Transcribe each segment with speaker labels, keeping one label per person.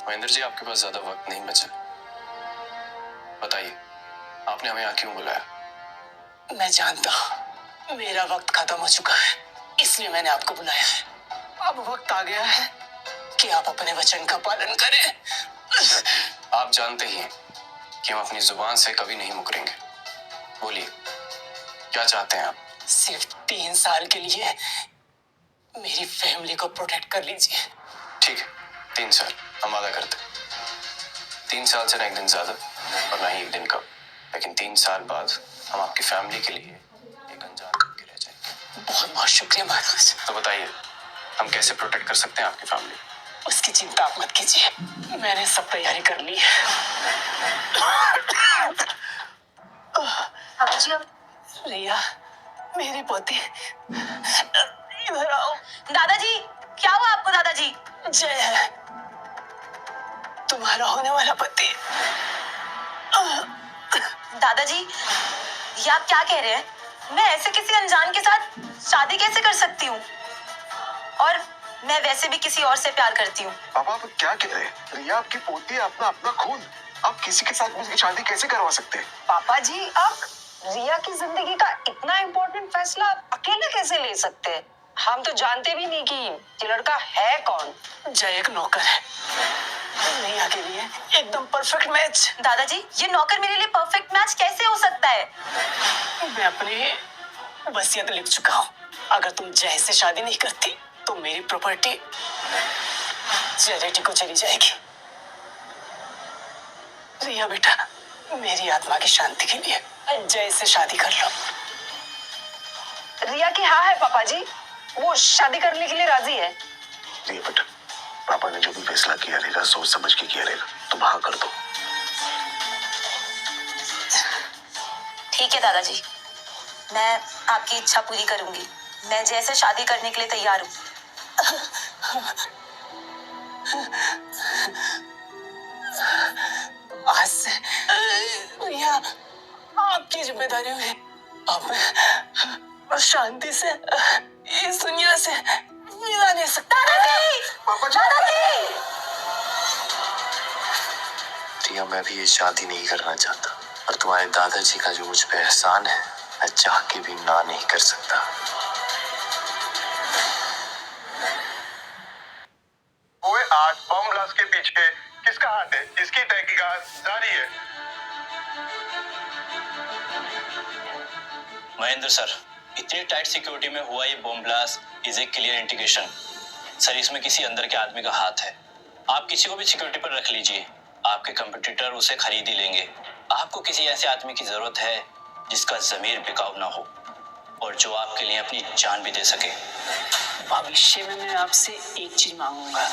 Speaker 1: महेंद्र जी, आपके पास ज्यादा वक्त नहीं बचा। बताइए, आपने हमें यहाँ क्यों बुलाया?
Speaker 2: मैं जानता हूँ मेरा वक्त खत्म हो चुका है, इसलिए मैंने आपको बुलाया है। अब वक्त आ गया है कि आप अपने वचन का पालन करें।
Speaker 1: आप जानते ही हैं कि हम अपनी जुबान से कभी नहीं मुकरेंगे। बोलिए, क्या चाहते हैं आप?
Speaker 2: सिर्फ 3 साल के लिए मेरी फैमिली को प्रोटेक्ट कर लीजिए।
Speaker 1: ठीक है, 3 साल हम वादा करते हैं। 3 साल से ना एक दिन ज्यादा और ना ही एक दिन कम, लेकिन 3 साल बाद हम आपकी फैमिली के लिए एक अनजान बन के रह जाएंगे।
Speaker 2: बहुत बहुत शुक्रिया महाराज।
Speaker 1: तो बताइए, हम कैसे प्रोटेक्ट कर सकते हैं आपकी फैमिली?
Speaker 2: उसकी चिंता आप मत कीजिए, मैंने सब तैयारी कर ली है। रिया, मेरी पोती, इधर आओ।
Speaker 3: दादाजी, क्या हुआ आपको दादाजी?
Speaker 2: जय है तुम्हारा होने वाला पति।
Speaker 3: दादाजी, ये आप क्या कह रहे हैं? मैं ऐसे किसी अनजान के साथ शादी कैसे कर सकती हूँ? और मैं वैसे भी किसी और से प्यार करती हूँ।
Speaker 4: पापा, आप क्या कह रहे हैं? रिया आपकी पोती है, अपना खून। आप किसी के साथ भी शादी कैसे करवा सकते हैं?
Speaker 5: पापा जी, आप रिया की जिंदगी का इतना इम्पोर्टेंट फैसला अकेले कैसे ले सकते हैं? हम तो जानते भी नहीं कि ये लड़का है कौन।
Speaker 2: जय एक नौकर है, रिया के लिए एकदम परफेक्ट मैच।
Speaker 3: दादाजी, ये नौकर मेरे लिए परफेक्ट मैच कैसे हो सकता है?
Speaker 2: मैं अपनी वसीयत लिख चुका हूँ। अगर तुम जय से शादी नहीं करती तो मेरी प्रॉपर्टी चैरिटी को चली जाएगी। रिया बेटा, मेरी आत्मा की शांति के लिए जय से शादी कर लो।
Speaker 5: रिया की हाँ है पापा जी, वो शादी करने के लिए राजी है।
Speaker 4: रिया बेटा, पापा ने जो भी फैसला किया रहेगा सोच समझ के किया रहेगा, तुम हाँ कर दो।
Speaker 3: ठीक है दादाजी, मैं आपकी इच्छा पूरी करूंगी। मैं जय से शादी करने के लिए तैयार हूँ।
Speaker 2: आज से रिया आपकी जिम्मेदारी में अब शांति से इस दुनिया से विदा ले सकता है।
Speaker 4: पापा जी,
Speaker 1: रिया, मैं भी ये शादी नहीं करना चाहता, और तुम्हारे दादाजी का जो मुझ पे एहसान है, मैं चाह के भी ना नहीं कर सकता।
Speaker 6: ओए, आज बम ब्लास्ट के पीछे किसका हाथ है? इसकी तहकीकात जारी है।
Speaker 7: महेंद्र सर, इतनी टाइट सिक्योरिटी में हुआ ये bomb blast is a clear indication. Sir, इसमें किसी अंदर के आदमी का हाथ है। आप किसी को भी सिक्योरिटी पर रख लीजिए, आपके कंपटीटर उसे खरीद ही लेंगे। आपको किसी ऐसे आदमी की जरूरत है जिसका जमीर बिकाऊ ना हो और जो आपके लिए अपनी जान भी दे सके।
Speaker 2: भविष्य में मैं आपसे एक चीज मांगूंगा,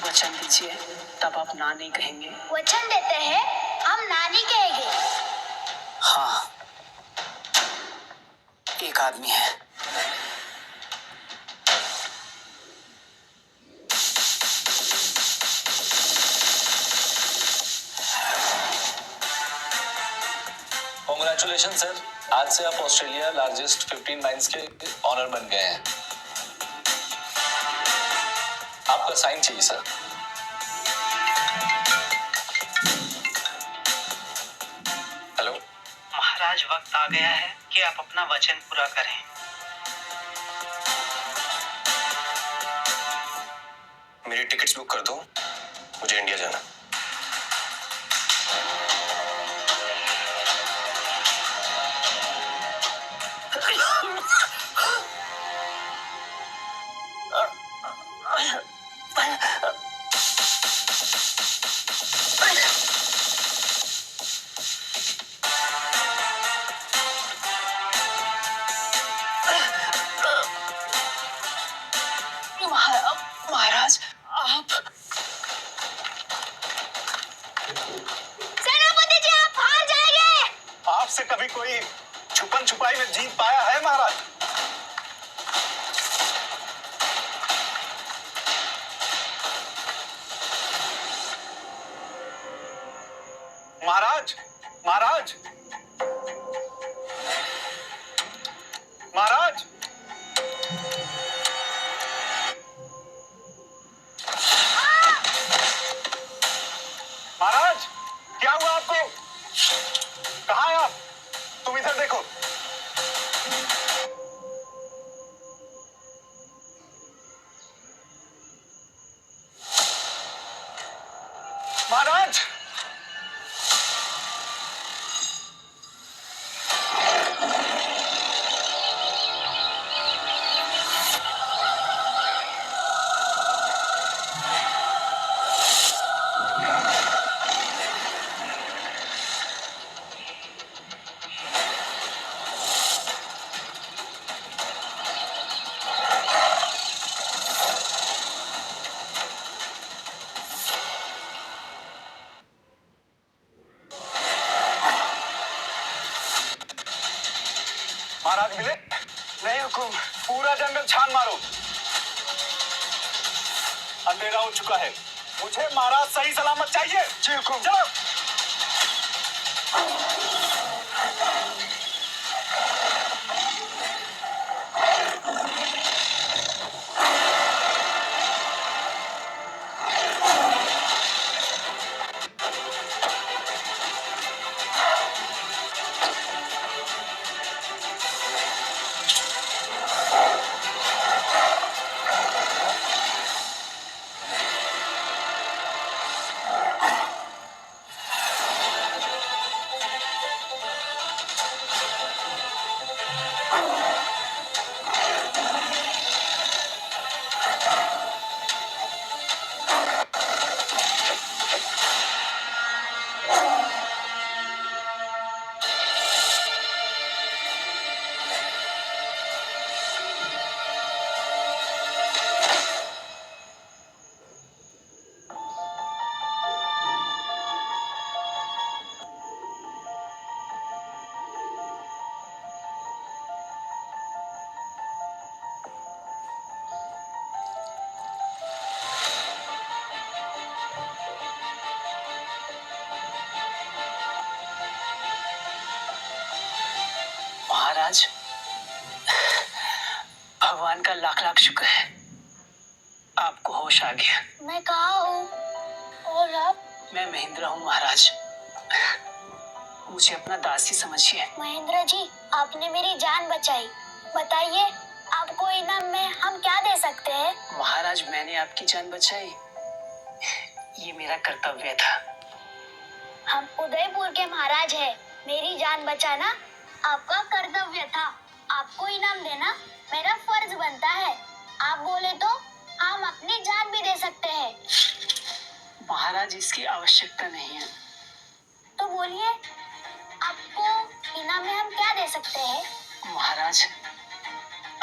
Speaker 2: वचन दीजिए, तब आप ना नहीं कहेंगे।
Speaker 8: वचन देते हैं, हम ना नहीं कहेंगे।
Speaker 2: हाँ, एक आदमी है,
Speaker 7: कांग्रेचुलेशन सर, आज से आप ऑस्ट्रेलिया लार्जेस्ट 15 माइंस के ऑनर बन गए हैं। आपका साइन चाहिए सर।
Speaker 1: हेलो
Speaker 9: महाराज, वक्त आ गया है कि आप अपना वचन पूरा करें।
Speaker 1: मेरी टिकट्स बुक कर दो, मुझे इंडिया जाना।
Speaker 2: महाराज, आप
Speaker 8: सेनापति जी, आप हार जाएंगे।
Speaker 6: आपसे कभी कोई छुपन छुपाई में जीत पाया है महाराज? महाराज, महाराज, महाराज,
Speaker 4: महाराज महाराज मिले नहीं हुकुम। पूरा जंगल छान मारो। अंधेरा हो चुका है, मुझे महाराज सही सलामत चाहिए। जी हुकुम। चलो।
Speaker 2: महाराज, भगवान का लाख लाख शुक्र है, आपको होश आ गया।
Speaker 8: मैं कहाँ हूँ और आप?
Speaker 2: मैं महेंद्र हूँ महाराज, मुझे अपना दासी समझिए।
Speaker 8: महेंद्र जी, आपने मेरी जान बचाई। बताइए, आपको इनाम में हम क्या दे सकते हैं?
Speaker 2: महाराज, मैंने आपकी जान बचाई, ये मेरा कर्तव्य था।
Speaker 8: हम उदयपुर के महाराज हैं। मेरी जान बचाना आपका कर्तव्य था। आपको इनाम देना मेरा फर्ज बनता है। आप बोले तो हम अपनी जान भी दे सकते हैं।
Speaker 2: महाराज, इसकी आवश्यकता नहीं है।
Speaker 8: तो बोलिए, आपको इनाम में हम क्या दे सकते हैं?
Speaker 2: महाराज,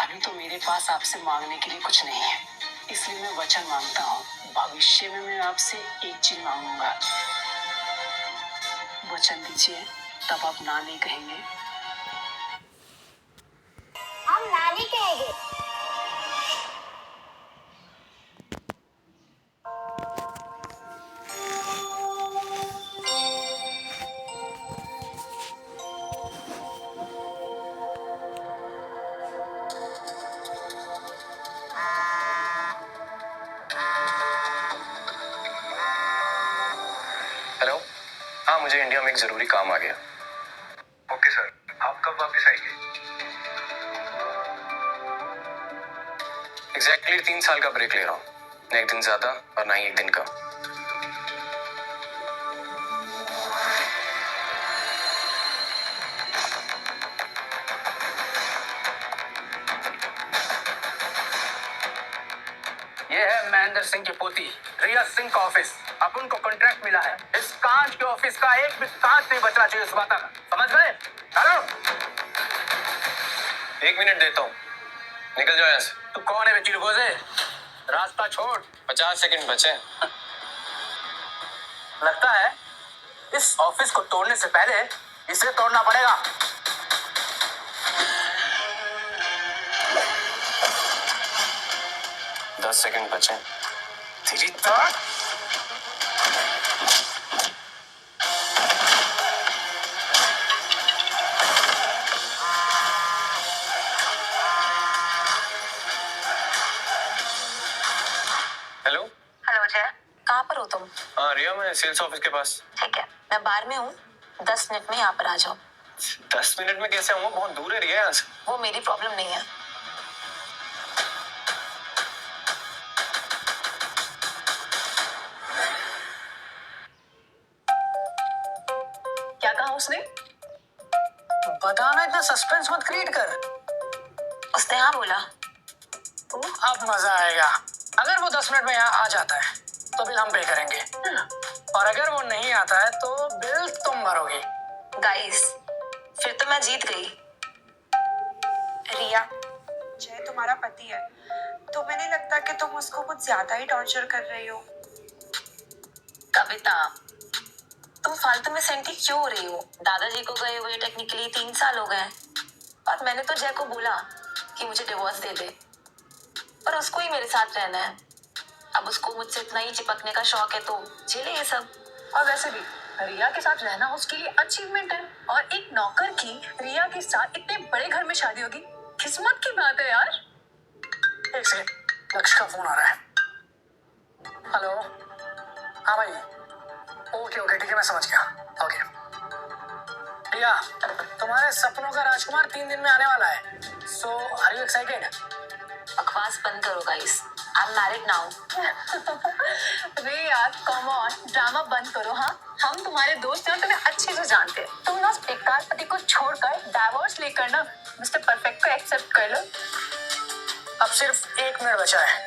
Speaker 2: अभी तो मेरे पास आपसे मांगने के लिए कुछ नहीं है, इसलिए मैं वचन मांगता हूँ। भविष्य में मैं आपसे एक चीज मांगूंगा, वचन दीजिए, तब आप ना नहीं कहेंगे।
Speaker 8: हम नानी कहेंगे।
Speaker 1: हेलो, हाँ मुझे इंडिया में एक जरूरी काम आ गया।
Speaker 6: ओके सर, आप कब वापस आएंगे?
Speaker 1: एग्जैक्टली 3 साल का ब्रेक ले रहा हूँ, न एक दिन ज्यादा और ना ही एक दिन कम।
Speaker 10: ये है महेंद्र सिंह की पोती रिया सिंह का ऑफिस। अब उनको कॉन्ट्रैक्ट मिला है। इस कांच के ऑफिस का एक भी कांच नहीं बचना चाहिए इस बात का, समझ गए? हेलो,
Speaker 1: 1 मिनट देता हूँ, निकल जाओ यहाँ से।
Speaker 10: तू कौन है बेची गोजे? रास्ता छोड़।
Speaker 1: 50 सेकंड बचे।
Speaker 10: लगता है इस ऑफिस को तोड़ने से पहले इसे तोड़ना पड़ेगा।
Speaker 1: 10 सेकंड बचे।
Speaker 10: तेरी तो
Speaker 1: हेलो।
Speaker 3: हेलो जय, कहाँ पर हो तुम?
Speaker 1: हाँ रिया, मैं सेल्स ऑफिस के पास।
Speaker 3: ठीक है, मैं बाहर में हूँ, 10 मिनट में यहाँ पर आ जाओ।
Speaker 1: 10 मिनट में कैसे आऊंगा? बहुत दूर है रिया यहाँ से।
Speaker 3: वो मेरी प्रॉब्लम नहीं है।
Speaker 2: उसने?
Speaker 10: बताना, इतना सस्पेंस मत क्रिएट कर।
Speaker 3: उसने हाँ बोला।
Speaker 10: अब मजा आएगा। अगर वो 10 मिनट में यहाँ आ जाता है तो बिल हम पे करेंगे, और अगर वो नहीं आता है तो बिल तुम भरोगे।
Speaker 3: गाइस, फिर तो मैं जीत गई।
Speaker 11: रिया, जय तुम्हारा पति है, तुम्हें नहीं लगता कि तुम उसको कुछ ज्यादा ही टॉर्चर कर रही हो?
Speaker 3: कविता, तुम फालतू में सेंटी क्यों हो रही हो? दादाजी को गए हुए टेक्निकली 3 साल हो गए, और मैंने तो जय को बोला कि मुझे डिवोर्स दे दे, पर उसको ही मेरे साथ रहना है। अब उसको मुझसे इतना ही चिपकने का शौक है तो झेले ये सब।
Speaker 2: और वैसे भी रिया के साथ रहना उसके लिए अचीवमेंट है, और एक नौकर की रिया के साथ इतने बड़े घर में शादी होगी, किस्मत की बात है यार।
Speaker 10: एक सेकंड, लक्ष्य का फोन आ रहा है। हेलो, हाँ भाई, ओके ओके, ठीक है, मैं समझ गया। ओके रिया, तुम्हारे सपनों का राजकुमार 3 दिन में आने वाला है, सो आर यू एक्साइटेड?
Speaker 3: बकवास बंद करो guys, I am married now.
Speaker 2: रे यार, कम ऑन, ड्रामा बंद करो। हाँ, हम तुम्हारे दोस्त हैं और तुम्हें अच्छे से जानते हैं। तुम ना उस बेकार पति को छोड़कर डाइवोर्स लेकर ना मिस्टर परफेक्ट को एक्सेप्ट कर लो।
Speaker 10: अब सिर्फ 1 मिनट बचा है,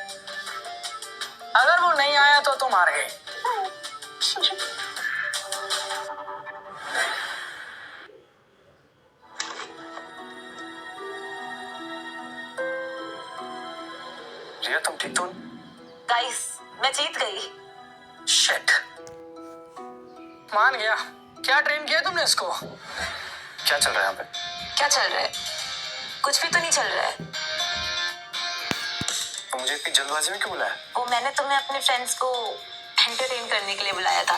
Speaker 10: अगर वो नहीं आया तो तुम हार गए।
Speaker 1: रिया तुम ठीक तो?
Speaker 3: गाइस, मैं जीत गई।
Speaker 10: शिट, मान गया। क्या ट्रेन किया तुमने इसको?
Speaker 1: क्या चल रहा है यहाँ पे?
Speaker 3: क्या चल रहा है? कुछ भी तो नहीं चल रहा है।
Speaker 1: तो मुझे इतनी जल्दबाजी में क्यों बुलाया?
Speaker 3: वो मैंने तुम्हें अपने फ्रेंड्स को एंटरटेन करने के लिए बुलाया था।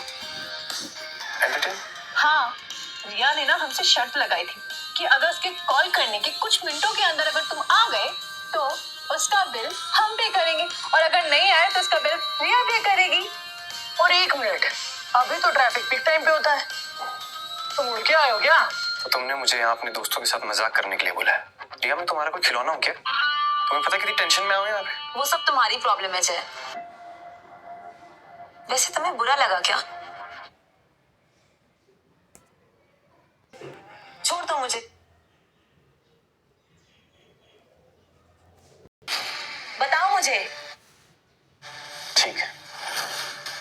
Speaker 1: एंटरटेन?
Speaker 2: हाँ, रिया ने ना हमसे शर्त लगाई थी कि अगर उसके कॉल करने के कुछ मिनटों के अंदर अगर तुम आ गए तो उसका बिल हम पे करेंगे, और अगर नहीं आए तो उसका बिल रिया पे करेगी।
Speaker 10: और 1 मिनट, अभी तो ट्रैफिक पीक टाइम पे होता है, तुम उड़ के आए हो क्या?
Speaker 1: तो तुमने मुझे यहाँ अपने दोस्तों के साथ मजाक करने के लिए बुलाया? रिया मैं तुम्हारा कोई खिलौना हूँ क्या? तुम्हें पता कितनी टेंशन में आऊँ यहाँ पे?
Speaker 3: वो सब तुम्हारी प्रॉब्लम है जय। वैसे तुम्हें बुरा लगा क्या? छोड़ दो मुझे। बताओ मुझे,